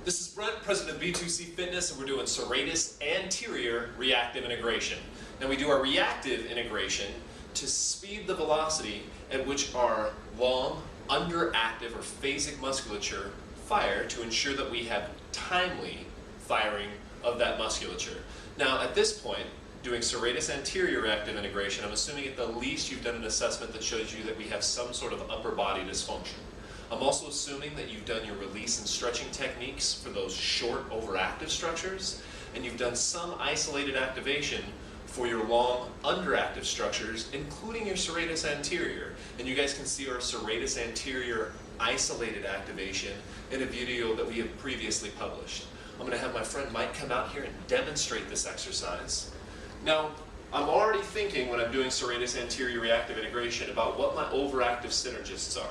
This is Brent, president of B2C Fitness, and we're doing Serratus Anterior Reactive Integration. Now we do our reactive integration to speed the velocity at which our long, underactive or phasic musculature fire to ensure that we have timely firing of that musculature. Now at this point, doing Serratus Anterior Reactive Integration, I'm assuming at the least you've done an assessment that shows you that we have some sort of upper body dysfunction. I'm also assuming that you've done your release and stretching techniques for those short overactive structures, and you've done some isolated activation for your long underactive structures, including your Serratus Anterior. And you guys can see our Serratus Anterior isolated activation in a video that we have previously published. I'm going to have my friend Mike come out here and demonstrate this exercise. Now, I'm already thinking when I'm doing Serratus Anterior Reactive Integration about what my overactive synergists are.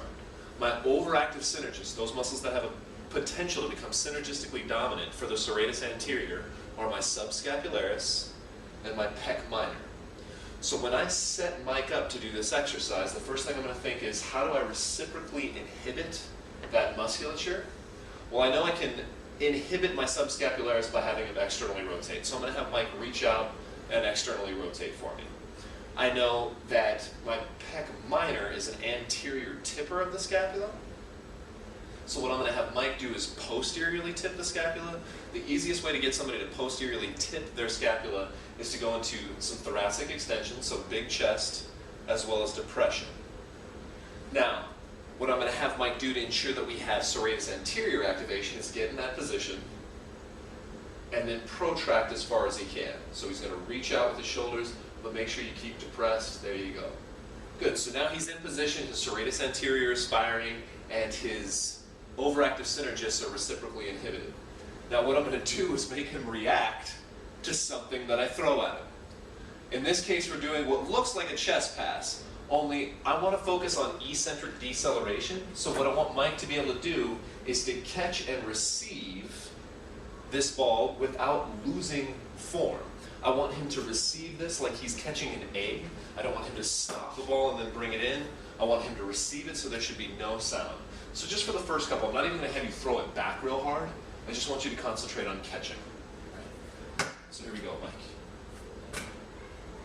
My overactive synergists, those muscles that have a potential to become synergistically dominant for the Serratus Anterior, are my subscapularis and my pec minor. So when I set Mike up to do this exercise, the first thing I'm going to think is, how do I reciprocally inhibit that musculature? Well, I know I can inhibit my subscapularis by having him externally rotate. So I'm going to have Mike reach out and externally rotate for me. I know that my pec minor is an anterior tipper of the scapula. So what I'm going to have Mike do is posteriorly tip the scapula. The easiest way to get somebody to posteriorly tip their scapula is to go into some thoracic extension, so big chest, as well as depression. Now, what I'm going to have Mike do to ensure that we have Serratus Anterior activation is get in that position and then protract as far as he can. So he's going to reach out with his shoulders, but make sure you keep depressed. There you go. Good. So now he's in position, his Serratus Anterior is firing, and his overactive synergists are reciprocally inhibited. Now what I'm going to do is make him react to something that I throw at him. In this case, we're doing what looks like a chest pass, only I want to focus on eccentric deceleration. So what I want Mike to be able to do is to catch and receive this ball without losing form. I want him to receive this like he's catching an egg. I don't want him to stop the ball and then bring it in. I want him to receive it so there should be no sound. So just for the first couple, I'm not even going to have you throw it back real hard. I just want you to concentrate on catching. Right. So here we go, Mike.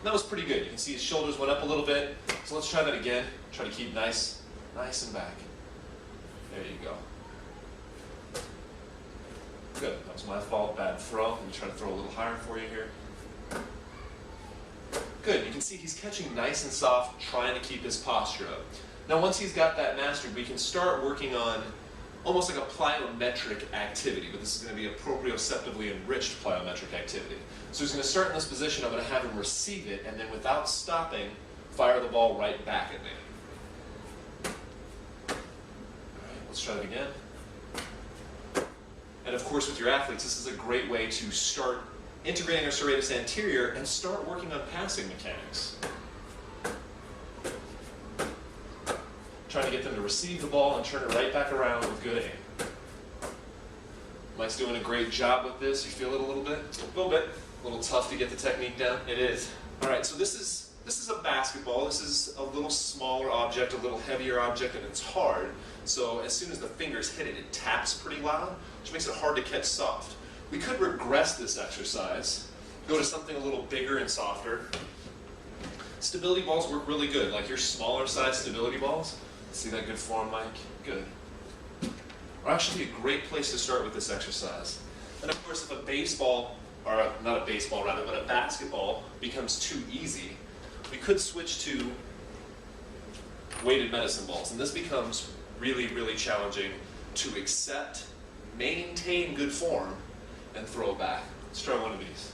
That was pretty good. You can see his shoulders went up a little bit. So let's try that again. Try to keep nice and back. There you go. Good. That was my fault. Bad throw. Let me try to throw a little higher for you here. Good. You can see he's catching nice and soft, trying to keep his posture up. Now once he's got that mastered, we can start working on almost like a plyometric activity, but this is going to be a proprioceptively enriched plyometric activity. So he's going to start in this position. I'm going to have him receive it, and then without stopping, fire the ball right back at me. All right, let's try it again. And of course with your athletes, this is a great way to start integrating our Serratus Anterior and start working on passing mechanics. Trying to get them to receive the ball and turn it right back around with good aim. Mike's doing a great job with this. You feel it a little bit? A little bit. A little tough to get the technique down? It is. All right, so this is a basketball. This is a little smaller object, a little heavier object, and it's hard. So as soon as the fingers hit it, it taps pretty loud, which makes it hard to catch soft. We could regress this exercise, go to something a little bigger and softer. Stability balls work really good, like your smaller size stability balls. See that good form, Mike? Good. Are actually a great place to start with this exercise. And of course, if a baseball, or not a baseball rather, but a basketball becomes too easy, we could switch to weighted medicine balls. And this becomes really, really challenging to accept, maintain good form, and throw back. Let's try one of these.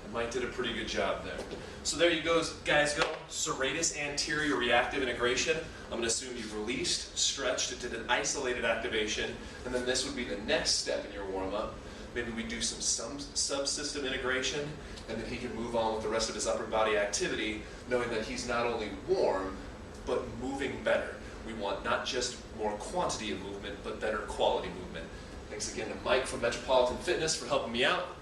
And Mike did a pretty good job there. So there you go, guys. Go Serratus Anterior Reactive Integration. I'm going to assume you've released, stretched, did an isolated activation, and then this would be the next step in your warm-up. Maybe we do some subsystem integration, and then he can move on with the rest of his upper body activity, knowing that he's not only warm, but moving better. We want not just more quantity of movement, but better quality movement. Thanks again to Mike from Metropolitan Fitness for helping me out.